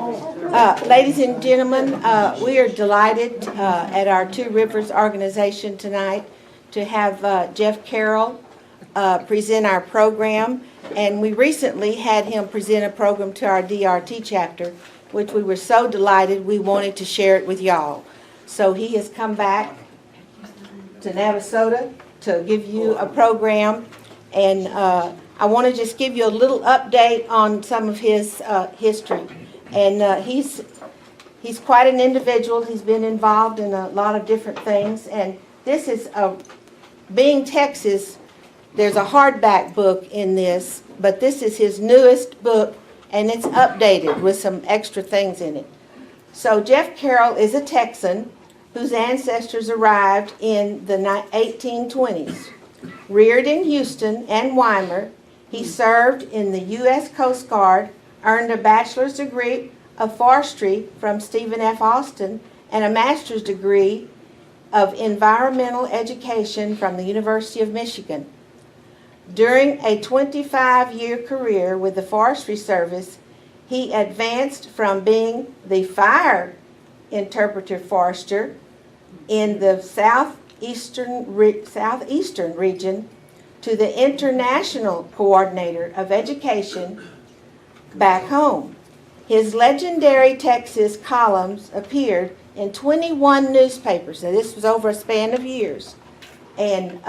Ladies and gentlemen, we are delighted at our Two Rivers organization tonight to have Jeff Carroll present our program. And we recently had him present a program to our DRT chapter, which we were so delighted we wanted to share it with y'all. So he has come back to Navasota to give you a program. And I want to just give you a little update on some of his history. And he's quite an individual. He's been involved in a lot of different things. And this is being Texas. There's a hardback book in this, but this is his newest book, and it's updated with some extra things in it. So Jeff Carroll is a Texan whose ancestors arrived in the 1820s. Reared in Houston and Weimar, he served in the U.S. Coast Guard, earned a bachelor's degree of forestry from Stephen F. Austin, and a master's degree of environmental education from the University of Michigan. During a 25-year career with the Forestry Service, he advanced from being the fire interpreter forester in the southeastern region to the international coordinator of education back home. His legendary Texas columns appeared in 21 newspapers, and this was over a span of years. And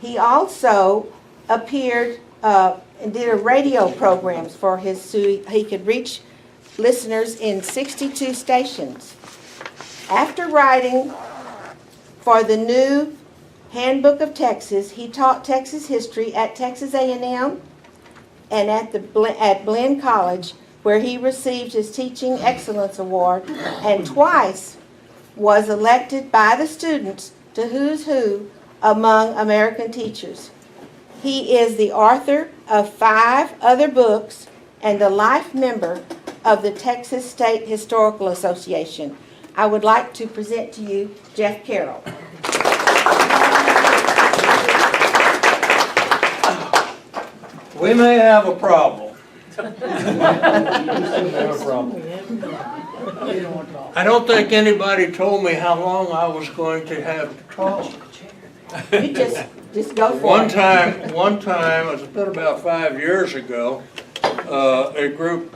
he also appeared and did a radio programs for his, so he could reach listeners in 62 stations. After writing for the new Handbook of Texas, he taught Texas history at Texas A&M and at Blinn College, where he received his Teaching Excellence Award and twice was elected by the students to Who's Who among American teachers. He is the author of 5 other books and a life member of the Texas State Historical Association. I would like to present to you Jeff Carroll. We may have a problem. I don't think anybody told me how long I was going to have to talk. You just go for One it. time, it's been about 5 years ago, a group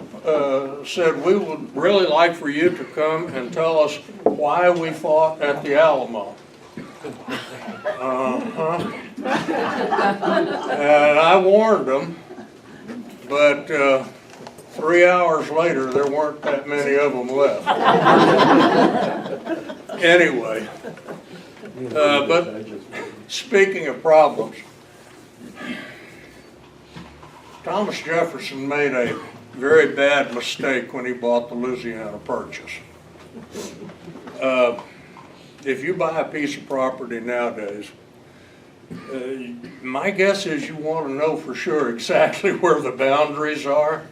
said, we would really like for you to come and tell us why we fought at the Alamo. And I warned them, but 3 hours later, there weren't that many of them left. Anyway, but speaking of problems, Thomas Jefferson made a very bad mistake when he bought the Louisiana Purchase. If you buy a piece of property nowadays, my guess is you want to know for sure exactly where the boundaries are.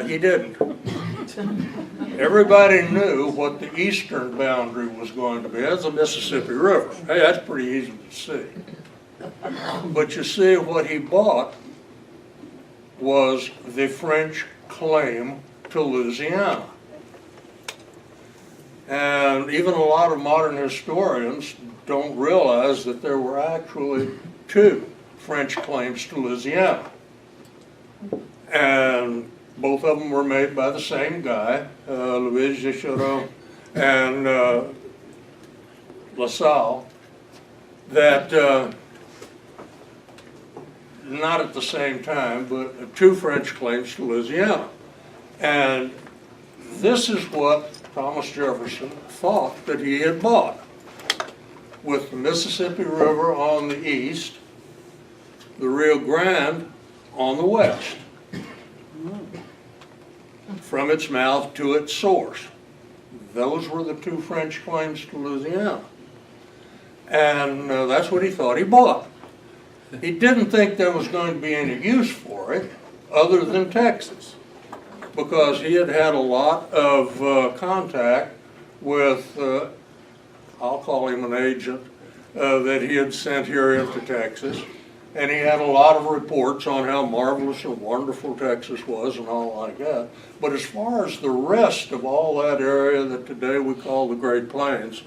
He didn't. Everybody knew what the eastern boundary was going to be. That's the Mississippi River. Hey, that's pretty easy to see. But you see, what he bought was the French claim to Louisiana. And even a lot of modern historians don't realize that there were actually 2 French claims to Louisiana. And both of them were made by the same guy, Louis Gichero and LaSalle, that not at the same time, but 2 French claims to Louisiana. And this is what Thomas Jefferson thought that he had bought, with the Mississippi River on the east, the Rio Grande on the west, from its mouth to its source. Those were the 2 French claims to Louisiana. And that's what he thought he bought. He didn't think there was going to be any use for it other than Texas, because he had had a lot of contact with, I'll call him an agent, that he had sent here into Texas, and he had a lot of reports on how marvelous and wonderful Texas was and all like that. But as far as the rest of all that area that today we call the Great Plains,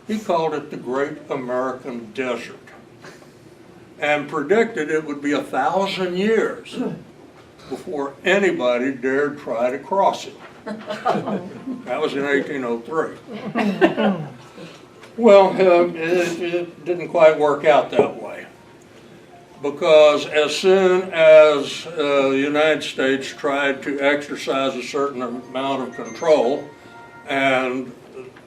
he called it the Great American Desert, and predicted it would be 1,000 years before anybody dared try to cross it. That was in 1803. Well, it didn't quite work out that way, because as soon as the United States tried to exercise a certain amount of control, and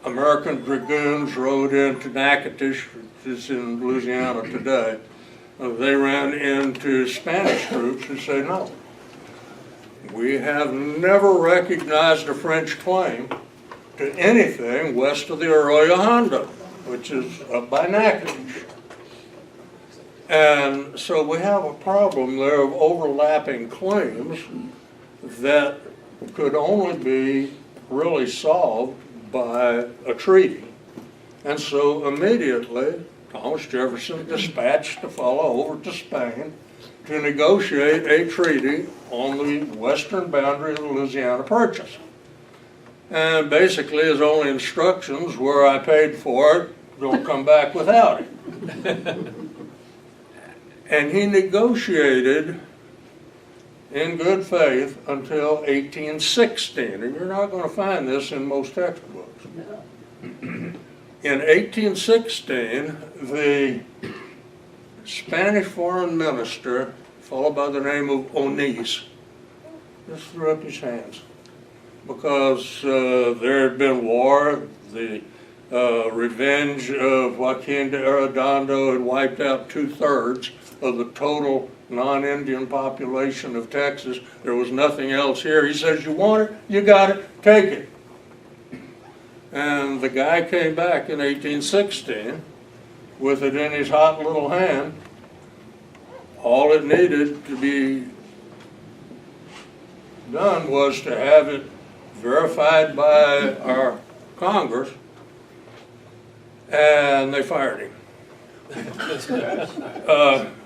American dragoons rode into Natchitoches, which is in Louisiana today, they ran into Spanish troops who said, no, we have never recognized a French claim to anything west of the Arroyo Hondo, which is up by Natchitoches. And so we have a problem there of overlapping claims that could only be really solved by a treaty. And so immediately, Thomas Jefferson dispatched a fellow over to Spain to negotiate a treaty on the western boundary of the Louisiana Purchase. And basically his only instructions were, I paid for it, don't come back without it. And he negotiated in good faith until 1816, and you're not going to find this in most textbooks. In 1816, the Spanish foreign minister, a fellow by the name of Onís, just threw up his hands, because there had been war. The revenge of Joaquin de Arredondo had wiped out 2/3 of the total non-Indian population of Texas. There was nothing else here. He says, you want it, you got it, take it. And the guy came back in 1816 with it in his hot little hand. All it needed to be done was to have it verified by our Congress, and they fired him.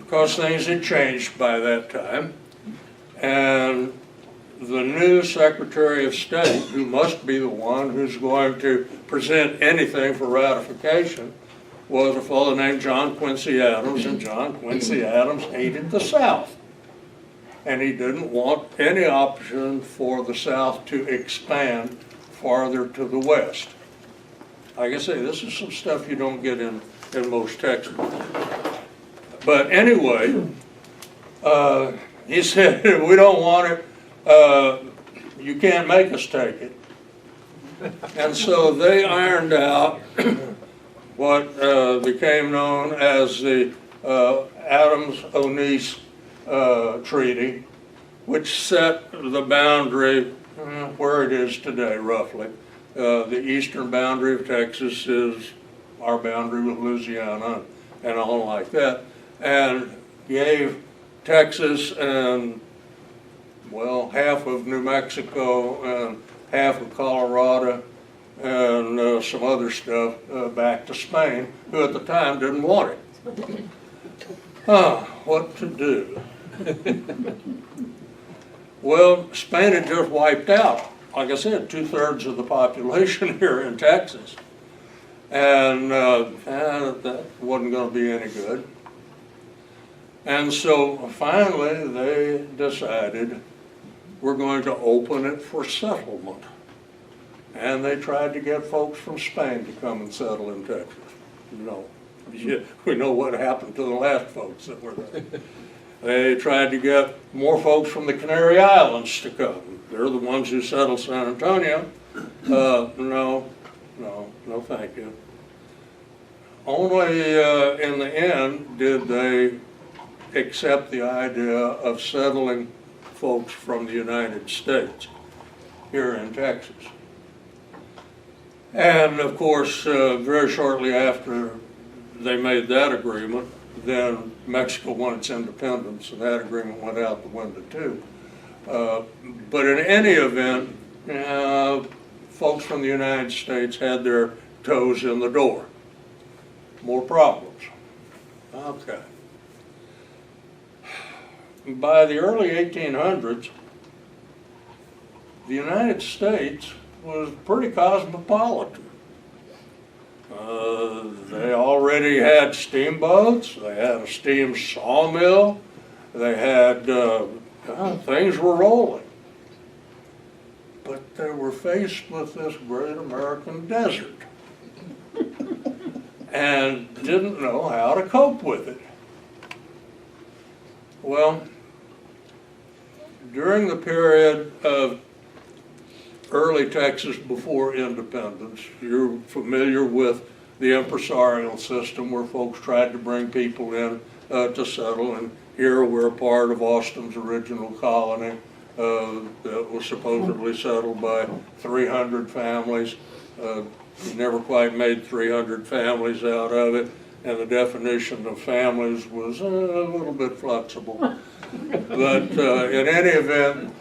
Because things had changed by that time, and the new Secretary of State, who must be the one who's going to present anything for ratification, was a fellow named John Quincy Adams, and John Quincy Adams hated the South. And he didn't want any option for the South to expand farther to the west. Like I say, this is some stuff you don't get in most textbooks. But anyway, he said, we don't want it, you can't make us take it. And so they ironed out what became known as the Adams-Onís Treaty, which set the boundary where it is today, roughly. The eastern boundary of Texas is our boundary with Louisiana and all like that, and gave Texas and, well, half of New Mexico and half of Colorado and some other stuff back to Spain, who at the time didn't want it. What to do? Well, Spain had just wiped out, like I said, 2/3 of the population here in Texas. And that wasn't going to be any good. And so finally they decided we're going to open it for settlement. And they tried to get folks from Spain to come and settle in Texas. We know what happened to the last folks that were there. They tried to get more folks from the Canary Islands to come. They're the ones who settled San Antonio. No, thank you. Only in the end did they accept the idea of settling folks from the United States here in Texas. And of course, very shortly after they made that agreement, then Mexico won its independence, and that agreement went out the window too. But in any event, folks from the United States had their toes in the door. More problems. Okay. by the early 1800s, the United States was pretty cosmopolitan. They already had steamboats, they had a steam sawmill, they had, things were rolling. But they were faced with this great American desert and didn't know how to cope with it. Well, during the period of early Texas before independence, you're familiar with the impresarial system where folks tried to bring people in to settle, and here we're a part of Austin's original colony that was supposedly settled by 300 families. You never quite made 300 families out of it, and the definition of families was a little bit flexible. But in any event,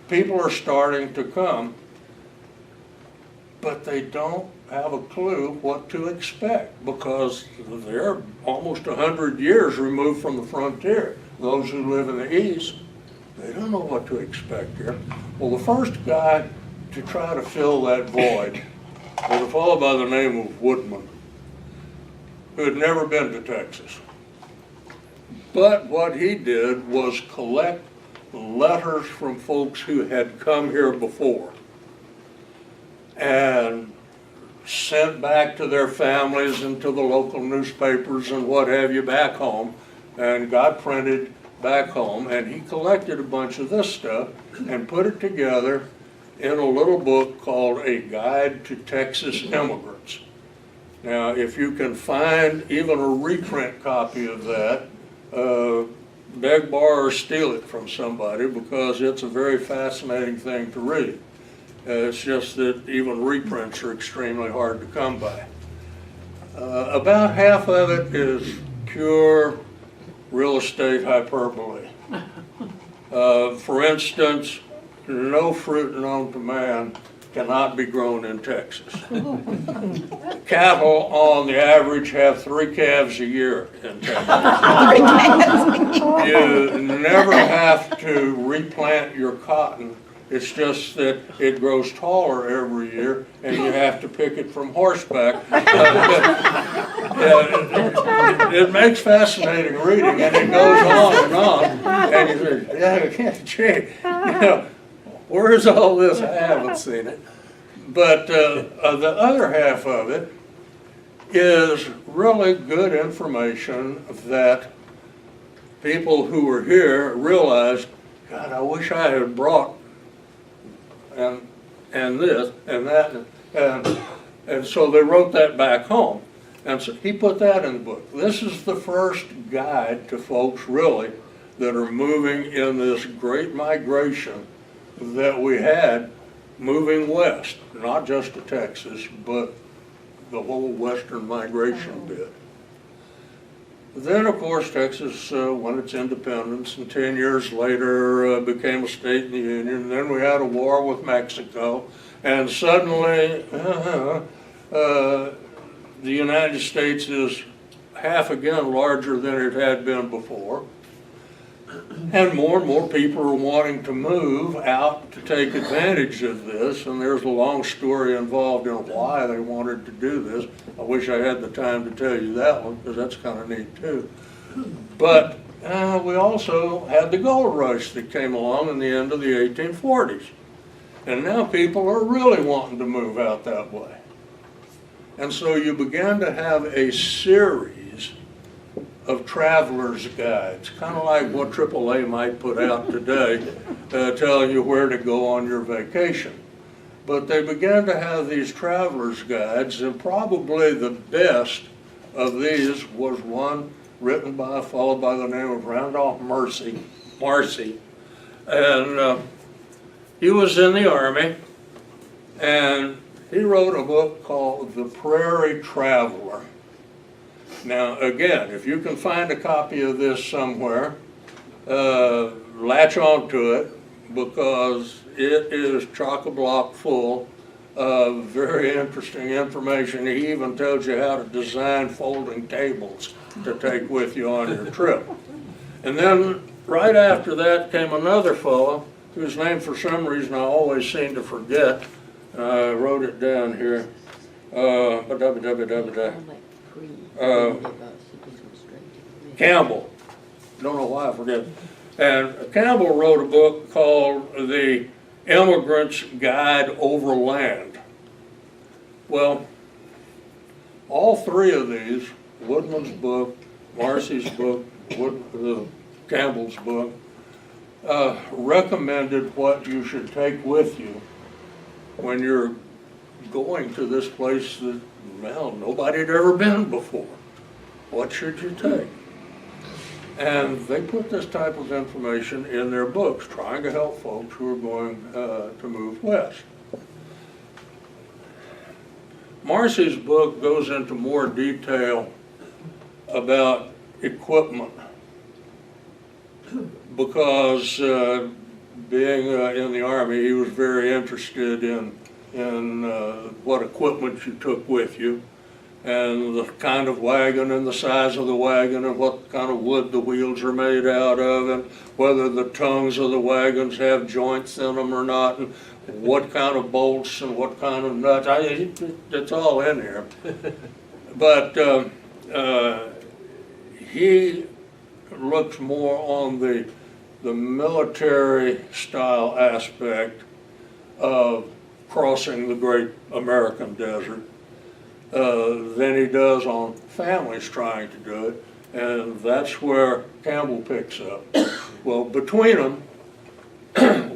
people are starting to come, but they don't have a clue what to expect because they're almost 100 years removed from the frontier. Those who live in the East, they don't know what to expect here. Well, the first guy to try to fill that void was a fellow by the name of Woodman, who had never been to Texas. But what he did was collect letters from folks who had come here before and sent back to their families and to the local newspapers and what have you back home, and got printed back home. And he collected a bunch of this stuff and put it together in a little book called A Guide to Texas Immigrants. Now, if you can find even a reprint copy of that, beg, borrow, or steal it from somebody, because it's a very fascinating thing to read. It's just that even reprints are extremely hard to come by. About half of it is pure real estate hyperbole. For instance, no fruit known to man cannot be grown in Texas. Cattle, on the average, have 3 calves a year in Texas. You never have to replant your cotton. It's just that it grows taller every year, and you have to pick it from horseback. It makes fascinating reading, and it goes on, and you think, yeah, gee, you know, where's all this? I haven't seen it. But the other half of it is really good information that people who were here realized, God, I wish I had brought and this and that, and so they wrote that back home. And so he put that in the book. This is the first guide to folks really that are moving in this great migration that we had moving west, not just to Texas, but the whole western migration bit. Then, of course, Texas won its independence, and 10 years later became a state in the Union. And then we had a war with Mexico, and suddenly the United States is half again larger than it had been before. And more people are wanting to move out to take advantage of this, and there's a long story involved in why they wanted to do this. I wish I had the time to tell you that one, because that's kind of neat too. But we also had the gold rush that came along in the end of the 1840s. And now people are really wanting to move out that way. And so you began to have a series of traveler's guides, kind of like what AAA might put out today, telling you where to go on your vacation. But they began to have these traveler's guides, and probably the best of these was one written by a fellow by the name of Randolph Marcy. And he was in the Army, and he wrote a book called The Prairie Traveler. Now, again, if you can find a copy of this somewhere, latch on to it, because it is chock-a-block full of very interesting information. He even tells you how to design folding tables to take with you on your trip. And then right after that came another fellow whose name for some reason I always seem to forget. I wrote it down here. Campbell. Don't know why I forget. And Campbell wrote a book called The Immigrant's Guide Overland. Well, all three of these, Woodman's book, Marcy's book, Campbell's book, recommended what you should take with you when you're going to this place that, well, nobody had ever been before. What should you take? And they put this type of information in their books, trying to help folks who are going to move west. Marcy's book goes into more detail about equipment because being in the Army, he was very interested in what equipment you took with you, and the kind of wagon and the size of the wagon and what kind of wood the wheels are made out of, and whether the tongues of the wagons have joints in them or not, and what kind of bolts and what kind of nuts. It's all in here. But he looks more on the military style aspect of crossing the great American desert than he does on families trying to do it, and that's where Campbell picks up. Well, between them,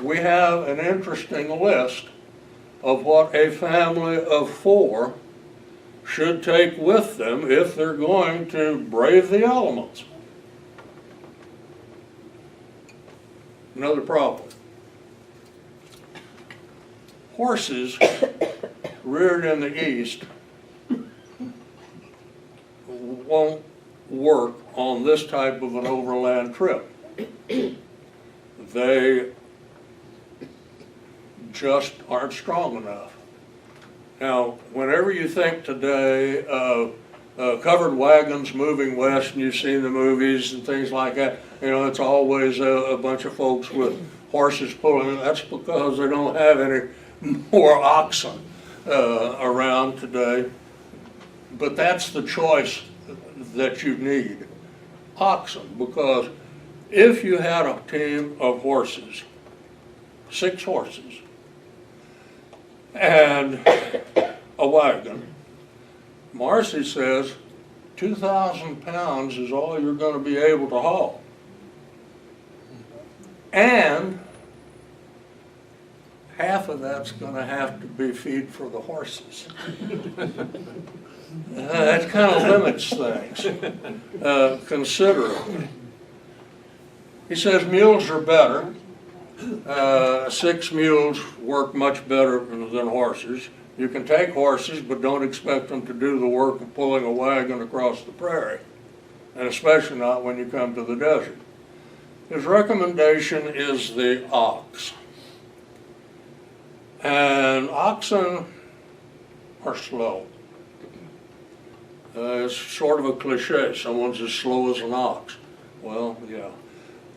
we have an interesting list of what a family of 4 should take with them if they're going to brave the elements. Another problem. Horses reared in the East won't work on this type of an overland trip. They just aren't strong enough. Now, whenever you think today of covered wagons moving west, and you've seen the movies and things like that, you know, it's always a bunch of folks with horses pulling. That's because they don't have any more oxen around today. But that's the choice that you need, oxen, because if you had a team of horses, 6 horses, and a wagon, Marcy says 2,000 pounds is all you're going to be able to haul. And half of that's going to have to be feed for the horses. That kind of limits things considerably. He says mules are better. 6 mules work much better than horses. You can take horses, but don't expect them to do the work of pulling a wagon across the prairie, and especially not when you come to the desert. His recommendation is the ox. And oxen are slow. It's sort of a cliche, someone's as slow as an ox. Well, yeah.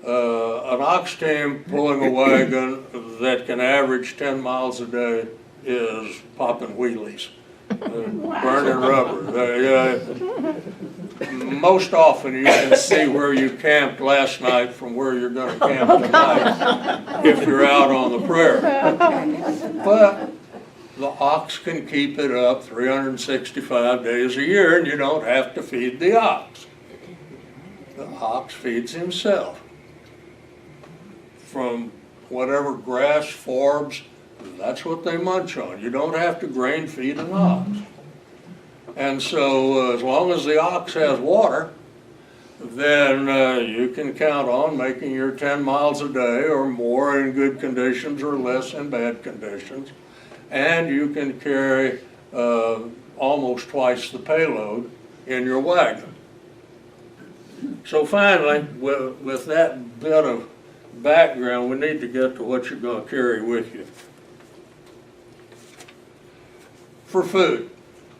An ox team pulling a wagon that can average 10 miles a day is popping wheelies, burning rubber. Most often you can see where you camped last night from where you're going to camp tonight if you're out on the prairie. But the ox can keep it up 365 days a year, and you don't have to feed the ox. The ox feeds himself from whatever grass, forbs. That's what they munch on. You don't have to grain feed an ox. And so as long as the ox has water, then you can count on making your 10 miles a day or more in good conditions or less in bad conditions. And you can carry almost twice the payload in your wagon. So finally, with that bit of background, we need to get to what you're going to carry with you. For food.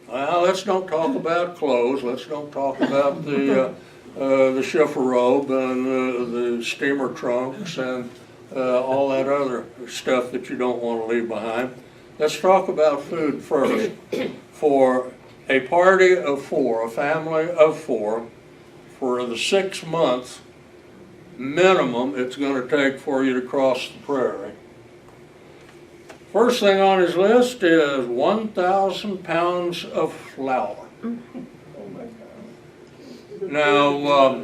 Well, let's don't talk about clothes. Let's don't talk about the the chifforobe and the steamer trunks and all that other stuff that you don't want to leave behind. Let's talk about food first. For a party of four, a family of four, for the 6 months minimum it's going to take for you to cross the prairie. First thing on his list is 1,000 pounds of flour. Now,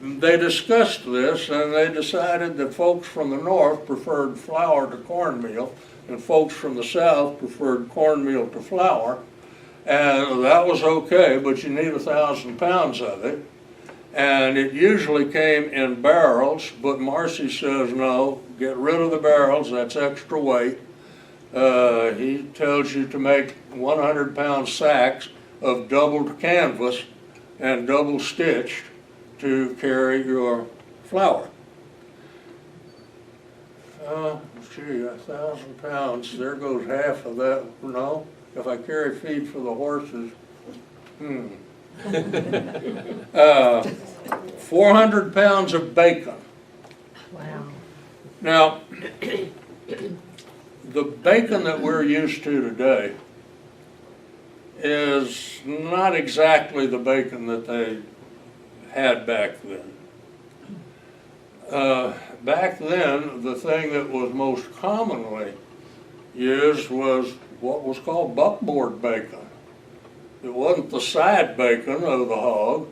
they discussed this and they decided that folks from the north preferred flour to cornmeal and folks from the south preferred cornmeal to flour. And that was okay, but you need 1,000 pounds of it. And it usually came in barrels, but Marcy says no, get rid of the barrels, that's extra weight. He tells you to make 100-pound sacks of doubled canvas and double stitched to carry your flour. Gee, 1,000 pounds, there goes half of that. No, if I carry feed for the horses, 400 pounds of bacon. Wow. Now, the bacon that we're used to today is not exactly the bacon that they had back then. Back then, the thing that was most commonly used was what was called buckboard bacon. It wasn't the side bacon of the hog.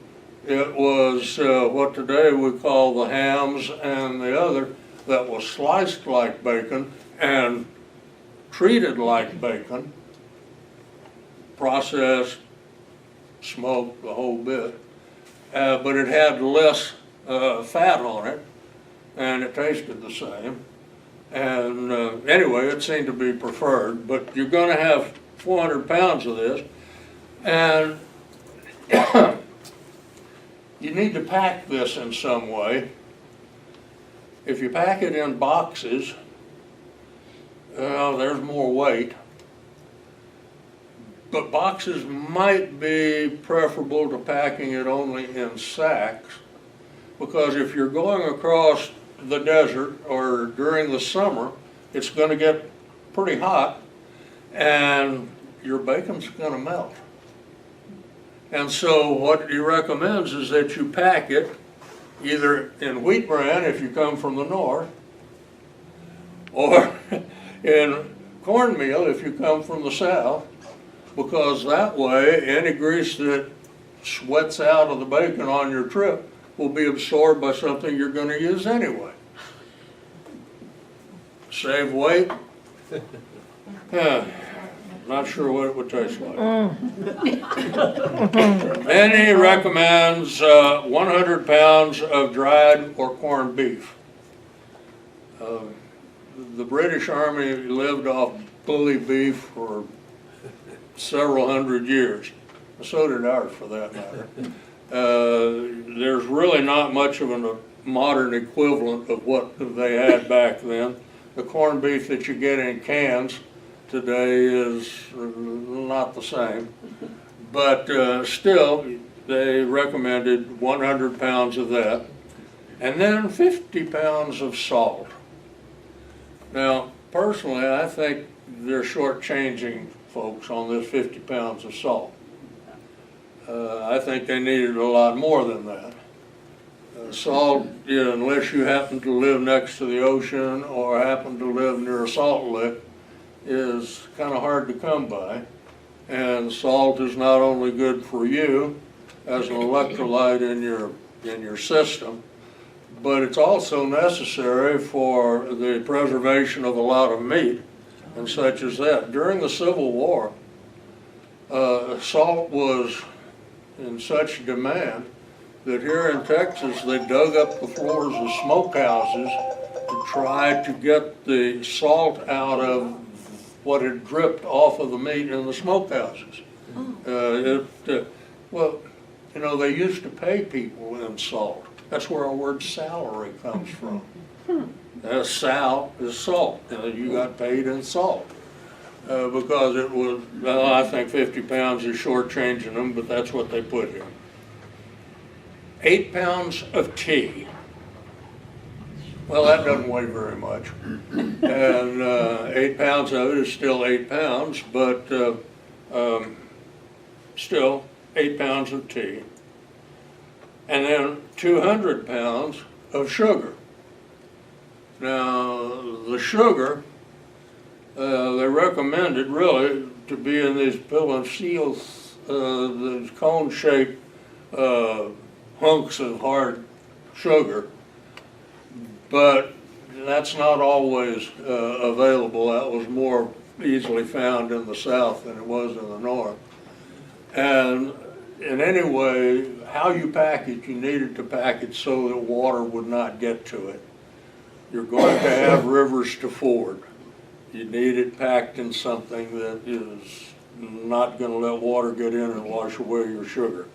It was what today we call the hams and the other that was sliced like bacon and treated like bacon, processed, smoked, the whole bit. But it had less fat on it and it tasted the same. And anyway, it seemed to be preferred, but you're going to have 400 pounds of this. And you need to pack this in some way. If you pack it in boxes, there's more weight. But boxes might be preferable to packing it only in sacks, because if you're going across the desert or during the summer, it's going to get pretty hot and your bacon's going to melt. And so what he recommends is that you pack it either in wheat bran if you come from the north, or in cornmeal if you come from the south, because that way any grease that sweats out of the bacon on your trip will be absorbed by something you're going to use anyway. Save weight. Not sure what it would taste like. Then he recommends 100 pounds of dried or corned beef. The British Army lived off bully beef for several hundred years. So did ours, for that matter. There's really not much of a modern equivalent of what they had back then. The corned beef that you get in cans today is not the same, but still they recommended 100 pounds of that, and then 50 pounds of salt. Now, personally, I think they're shortchanging folks on this 50 pounds of salt. I think they needed a lot more than that. Salt, unless you happen to live next to the ocean or happen to live near a salt lick, is kind of hard to come by. And salt is not only good for you as an electrolyte in your system, but it's also necessary for the preservation of a lot of meat and such as that. During the Civil War, salt was in such demand that here in Texas they dug up the floors of smokehouses to try to get the salt out of what had dripped off of the meat in the smokehouses. Well, they used to pay people in salt. That's where our word salary comes from. Sal is salt. You got paid in salt. Because it was, well, I think 50 pounds is shortchanging them, but that's what they put here. 8 pounds of tea. Well, that doesn't weigh very much. And 8 pounds of it is still 8 pounds, but still 8 pounds of tea. And then 200 pounds of sugar. Now, the sugar, they recommended really to be in these pill and seals, these cone-shaped hunks of hard sugar, but that's not always available. That was more easily found in the South than it was in the North. And in any way, how you pack it, you needed to pack it so that water would not get to it. You're going to have rivers to ford. You need it packed in something that is not going to let water get in and wash away your sugar.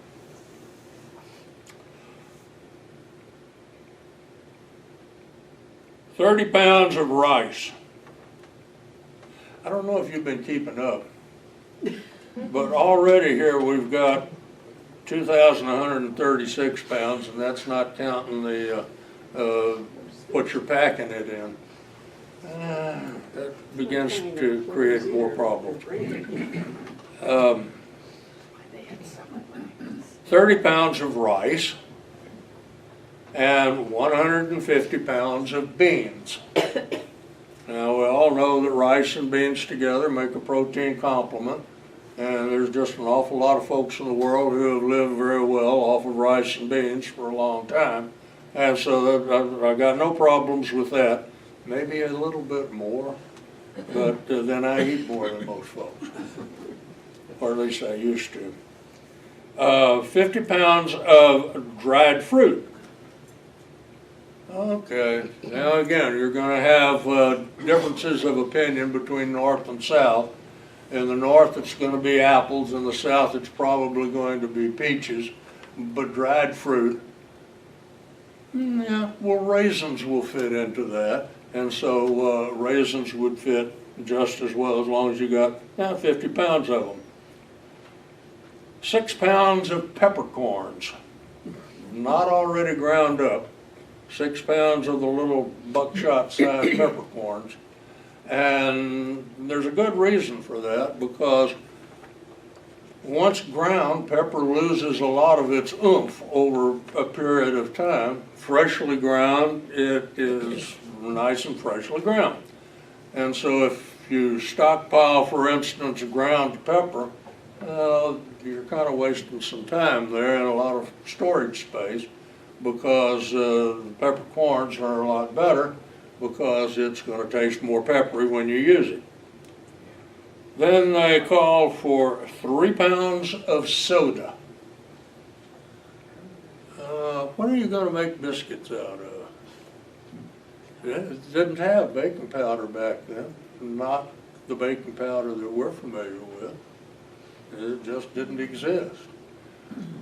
"30 pounds of rice." I don't know if you've been keeping up, but already here we've got 2,136 pounds, and that's not counting the what you're packing it in. That begins to create more problems. 30 pounds of rice and 150 pounds of beans. Now, we all know that rice and beans together make a protein complement, and there's just an awful lot of folks in the world who have lived very well off of rice and beans for a long time, and so I got no problems with that. Maybe a little bit more, but then I eat more than most folks, or at least I used to. 50 pounds of dried fruit. Okay, now again, you're going to have differences of opinion between North and South. In the North, it's going to be apples. In the South, it's probably going to be peaches. But dried fruit, yeah, well, raisins will fit into that. And so raisins would fit just as well as long as you got 50 pounds of them. 6 pounds of peppercorns, not already ground up. 6 pounds of the little buckshot-sized peppercorns. And there's a good reason for that, because once ground, pepper loses a lot of its oomph over a period of time. Freshly ground, it is nice and freshly ground. And so if you stockpile, for instance, ground pepper, you're kind of wasting some time there and a lot of storage space, because peppercorns are a lot better because it's going to taste more peppery when you use it. Then they call for 3 pounds of soda. What are you going to make biscuits out of? It didn't have baking powder back then, not the baking powder that we're familiar with. It just didn't exist.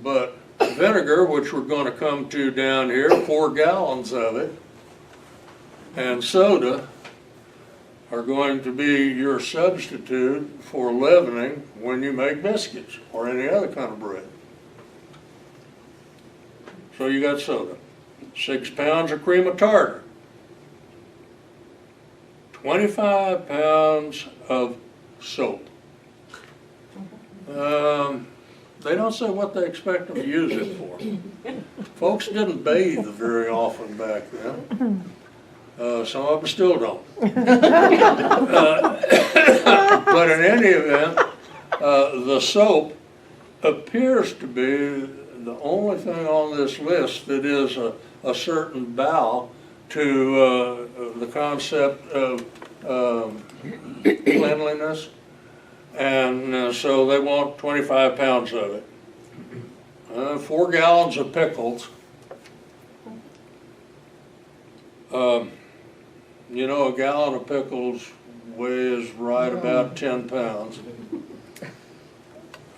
But vinegar, which we're going to come to down here, 4 gallons of it, and soda are going to be your substitute for leavening when you make biscuits or any other kind of bread. So you got soda. 6 pounds of cream of tartar. 25 pounds of soap. They don't say what they expect them to use it for. Folks didn't bathe very often back then. Some of them still don't. But in any event, the soap appears to be the only thing on this list that is a certain bow to the concept of cleanliness. And so they want 25 pounds of it. 4 gallons of pickles. You know, a gallon of pickles weighs right about 10 pounds.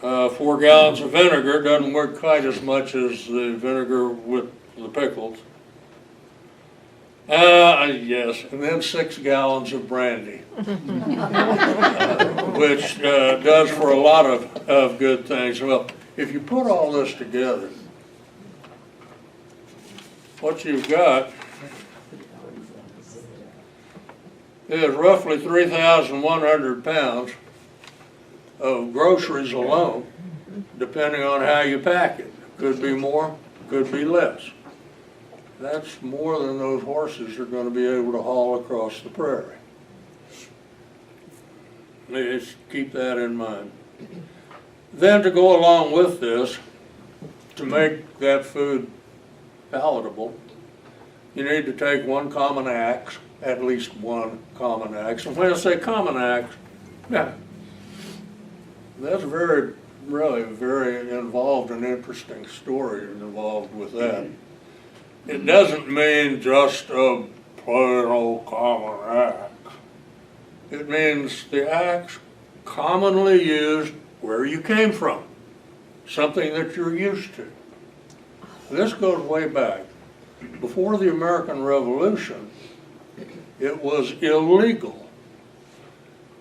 4 gallons of vinegar doesn't work quite as much as the vinegar with the pickles. Yes, and then 6 gallons of brandy, which does for a lot of good things. Well, if you put all this together, what you've got is roughly 3,100 pounds of groceries alone, depending on how you pack it. Could be more, could be less. That's more than those horses are going to be able to haul across the prairie. Just keep that in mind. Then to go along with this, to make that food palatable, you need to take one common axe, at least one common axe. And when I say common axe, yeah, that's really very involved and interesting story involved with that. It doesn't mean just a plain old common axe. It means the axe commonly used where you came from, something that you're used to. This goes way back. Before the American Revolution, it was illegal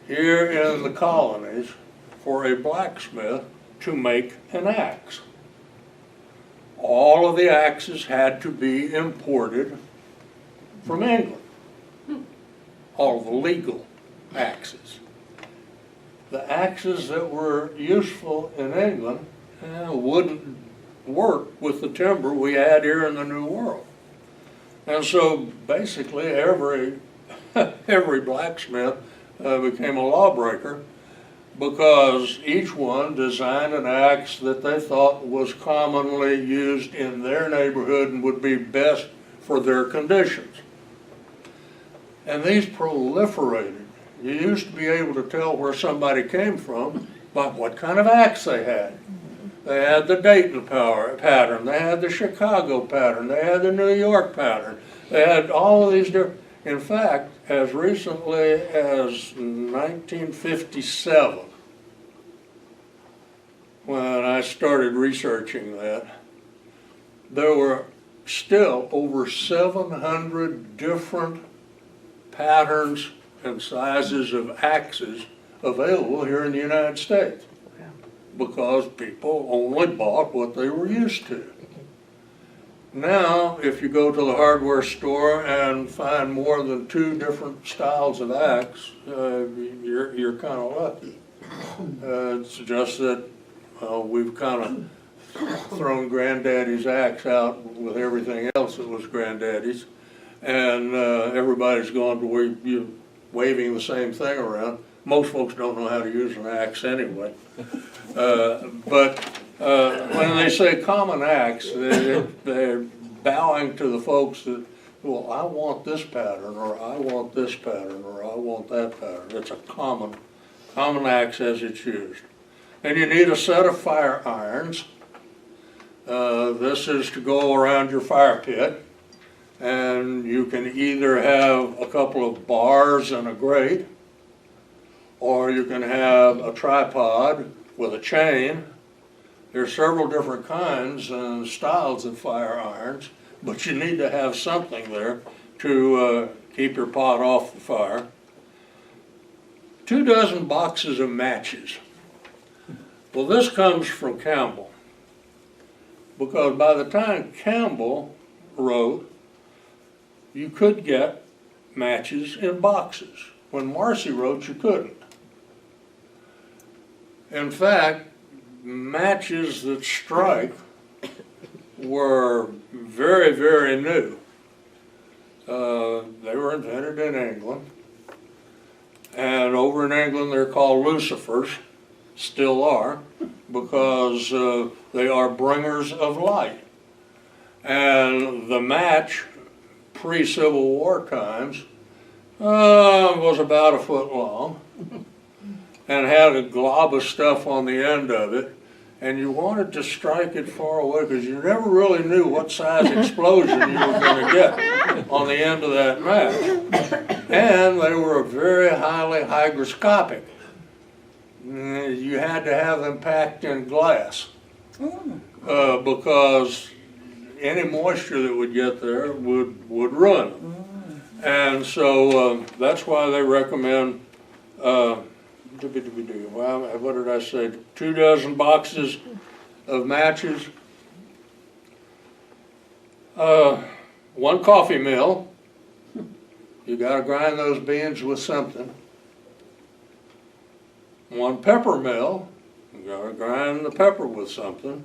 here in the colonies for a blacksmith to make an axe. All of the axes had to be imported from England. All the legal axes. The axes that were useful in England wouldn't work with the timber we had here in the New World. And so basically every blacksmith became a lawbreaker, because each one designed an axe that they thought was commonly used in their neighborhood and would be best for their conditions. And these proliferated. You used to be able to tell where somebody came from by what kind of axe they had. They had the Dayton pattern, they had the Chicago pattern, they had the New York pattern, they had all of these different. In fact, as recently as 1957, when I started researching that, there were still over 700 different patterns and sizes of axes available here in the United States, because people only bought what they were used to. Now, if you go to the hardware store and find more than 2 different styles of axe, you're kind of lucky. It's just that we've kind of thrown Granddaddy's axe out with everything else that was Granddaddy's, and everybody's gone to where you're waving the same thing around. Most folks don't know how to use an axe anyway. But when they say common axe, they're bowing to the folks that, well, I want this pattern, or I want this pattern, or I want that pattern. It's a common axe as it's used. And you need a set of fire irons. This is to go around your fire pit. And you can either have a couple of bars and a grate, or you can have a tripod with a chain. There's several different kinds and styles of fire irons, but you need to have something there to keep your pot off the fire. 2 dozen boxes of matches. Well, this comes from Campbell, because by the time Campbell wrote, you could get matches in boxes. When Marcy wrote, you couldn't. In fact, matches that strike were very, very new. They were invented in England. And over in England, they're called lucifers, still are, because they are bringers of light. And the match, pre-Civil War times, was about 1 foot long and had a glob of stuff on the end of it, and you wanted to strike it far away because you never really knew what size explosion you were going to get on the end of that match. And they were very highly hygroscopic. You had to have them packed in glass because any moisture that would get there would ruin them. And so that's why they recommend, what did I say, 2 dozen boxes of matches. one coffee mill. You gotta grind those beans with something. One pepper mill. You gotta grind the pepper with something.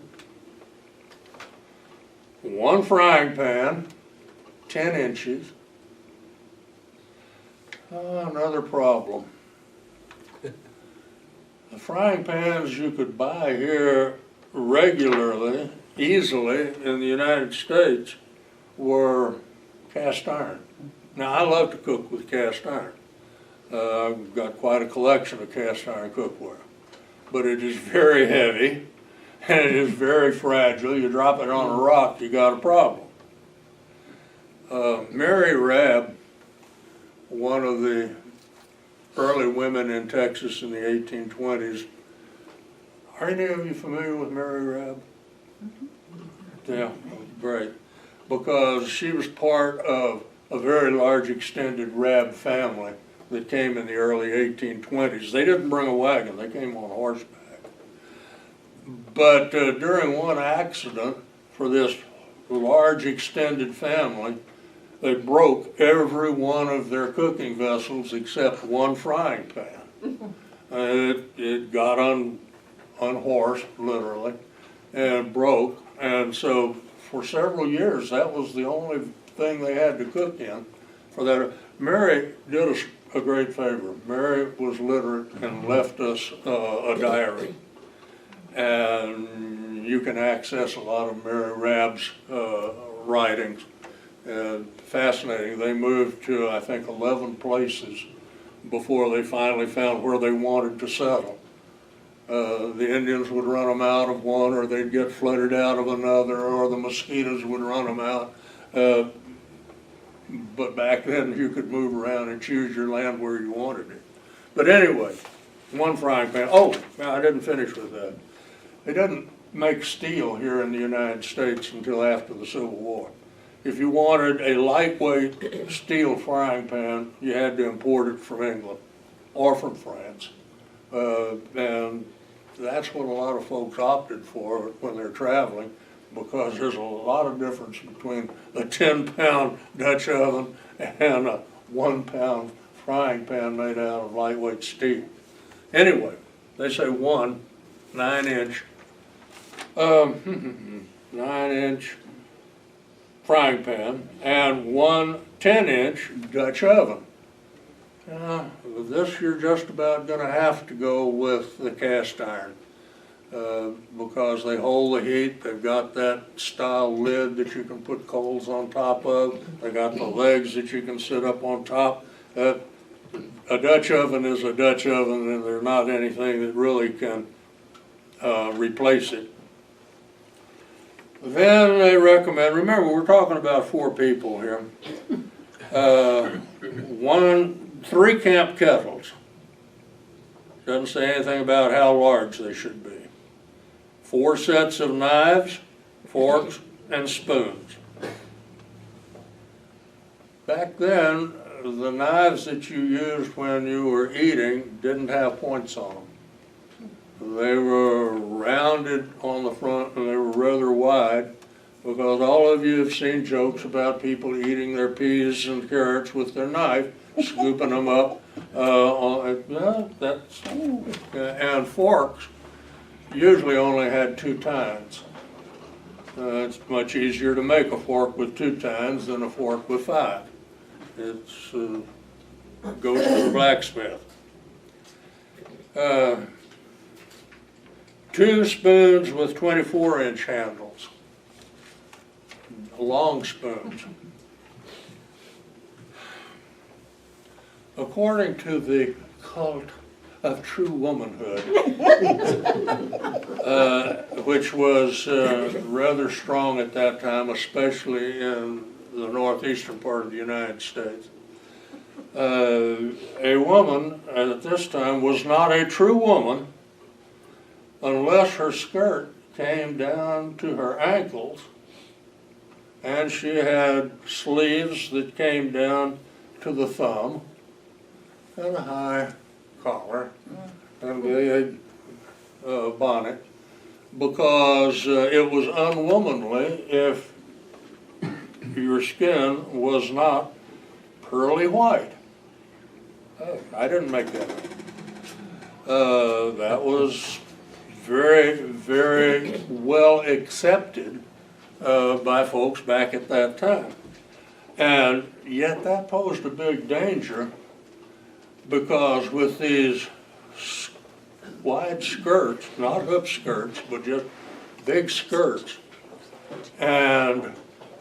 One frying pan, 10 inches. Another problem. The frying pans you could buy here regularly, easily in the United States were cast iron. Now, I love to cook with cast iron. I've got quite a collection of cast iron cookware. But it is very heavy and it is very fragile. You drop it on a rock, you got a problem. Mary Rabb, one of the early women in Texas in the 1820s. Are any of you familiar with Mary Rabb? Yeah, great. Because she was part of a very large extended Rabb family that came in the early 1820s. They didn't bring a wagon, they came on horseback. But during one accident for this large extended family, they broke every one of their cooking vessels except one frying pan. It got unhorsed, literally, and broke. And so for several years, that was the only thing they had to cook in. For that, Mary did us a great favor. Mary was literate and left us a diary. And you can access a lot of Mary Rabb's writings. Fascinating. They moved to, I think, 11 places before they finally found where they wanted to settle. The Indians would run them out of one, or they'd get flooded out of another, or the mosquitoes would run them out. But back then you could move around and choose your land where you wanted it. But anyway, one frying pan. Oh, I didn't finish with that. They didn't make steel here in the United States until after the Civil War. If you wanted a lightweight steel frying pan, you had to import it from England or from France. And that's what a lot of folks opted for when they're traveling, because there's a lot of difference between a 10-pound Dutch oven and a 1-pound frying pan made out of lightweight steel. Anyway, they say 9-inch 9-inch frying pan and 10-inch Dutch oven. With this, you're just about going to have to go with the cast iron because they hold the heat. They've got that style lid that you can put coals on top of. They got the legs that you can sit up on top. A Dutch oven is a Dutch oven, and there's not anything that really can replace it. Then they recommend, remember we're talking about 4 people here, 3 camp kettles. Doesn't say anything about how large they should be. 4 sets of knives, forks, and spoons. Back then, the knives that you used when you were eating didn't have points on them. They were rounded on the front and they were rather wide, because all of you have seen jokes about people eating their peas and carrots with their knife, scooping them up. And forks usually only had 2 tines. It's much easier to make a fork with 2 tines than a fork with 5. It's goes to the blacksmith. 2 spoons with 24-inch handles, long spoons. According to the cult of true womanhood, which was rather strong at that time, especially in the northeastern part of the United States, a woman at this time was not a true woman unless her skirt came down to her ankles and she had sleeves that came down to the thumb and a high collar and a bonnet, because it was unwomanly if your skin was not pearly white. I didn't make that up. That was very, very well accepted by folks back at that time. And yet that posed a big danger, because with these wide skirts, not hoop skirts, but just big skirts, and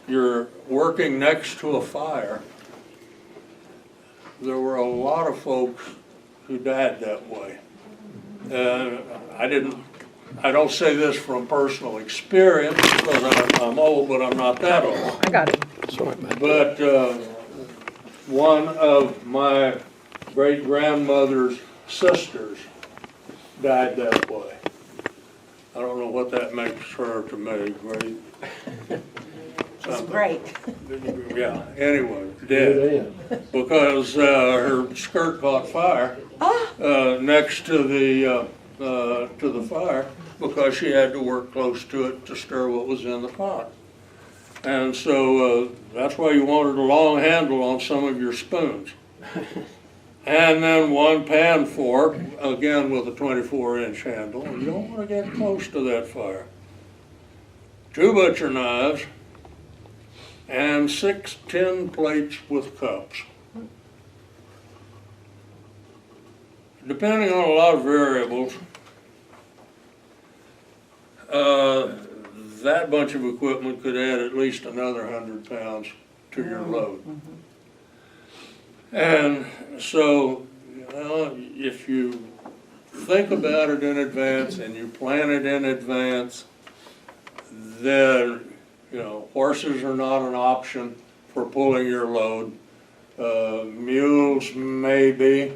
you're working next to a fire, there were a lot of folks who died that way. And I don't say this from personal experience, because I'm old, but I'm not that old. I got it. But one of my great-grandmother's sisters died that way. I don't know what that makes her to me, great. It's great. Yeah, anyway, dead. Because her skirt caught fire next to the fire, because she had to work close to it to stir what was in the pot. And so that's why you wanted a long handle on some of your spoons. And then one pan fork, again with a 24-inch handle. You don't want to get close to that fire. 2 butcher knives, and 6 tin plates with cups. Depending on a lot of variables, that bunch of equipment could add at least another 100 pounds to your load. And so, if you think about it in advance and you plan it in advance, then, horses are not an option for pulling your load. Mules maybe,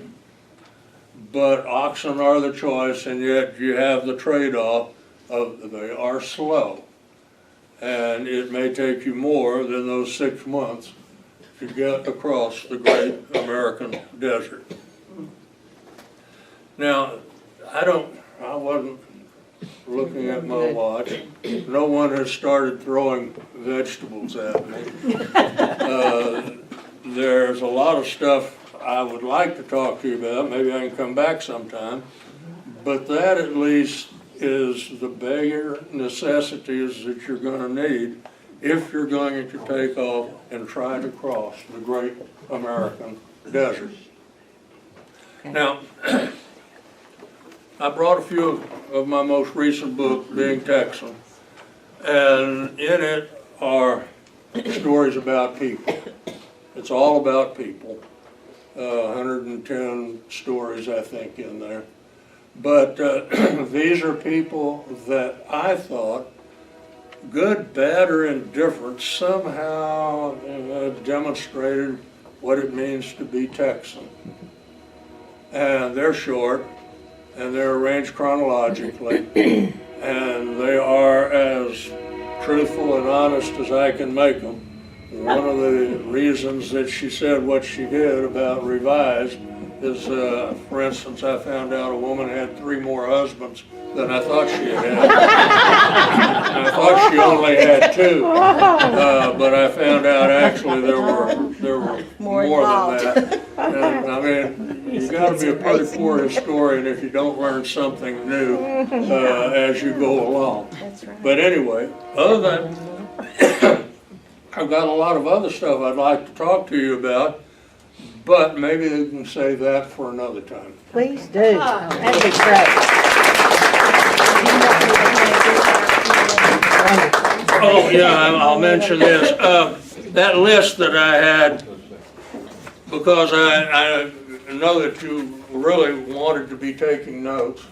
but oxen are the choice, and yet you have the trade-off of they are slow. And it may take you more than those 6 months to get across the great American desert. Now, I wasn't looking at my watch. No one has started throwing vegetables at me. There's a lot of stuff I would like to talk to you about. Maybe I can come back sometime. But that at least is the bare necessities that you're going to need if you're going to take off and try to cross the great American desert. Now, I brought a few of my most recent books, being Texan, and in it are stories about people. It's all about people. 110 stories, I think, in there. But these are people that I thought, good, bad, or indifferent, somehow demonstrated what it means to be Texan. And they're short, and they're arranged chronologically, and they are as truthful and honest as I can make them. One of the reasons that she said what she did about revised is, for instance, I found out a woman had 3 more husbands than I thought she had. I thought she only had 2, but I found out actually there were more than that. And, I mean, you got to be a pretty poor historian if you don't learn something new as you go along. That's right. But anyway, other than I've got a lot of other stuff I'd like to talk to you about, but maybe we can save that for another time. Please do. That'd be great. Oh, yeah, I'll mention this. That list that I had, because I know that you really wanted to be taking notes.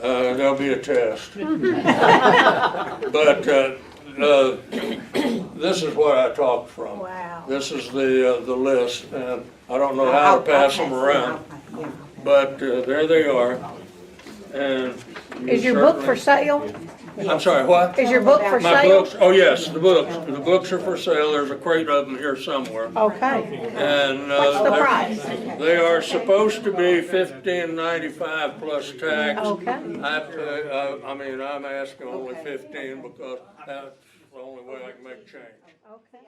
There'll be a test. But this is what I talked from. Wow. This is the list, and I don't know how to pass them around, but there they are. And Is your book for sale? I'm sorry, what? Is your book for My sale? books? Oh yes, the books. The books are for sale. There's a crate of them here somewhere. Okay. And What's the price? they are supposed to be $15.95 plus tax. Okay. I mean, I'm asking only 15 because the only way I can make change. Okay.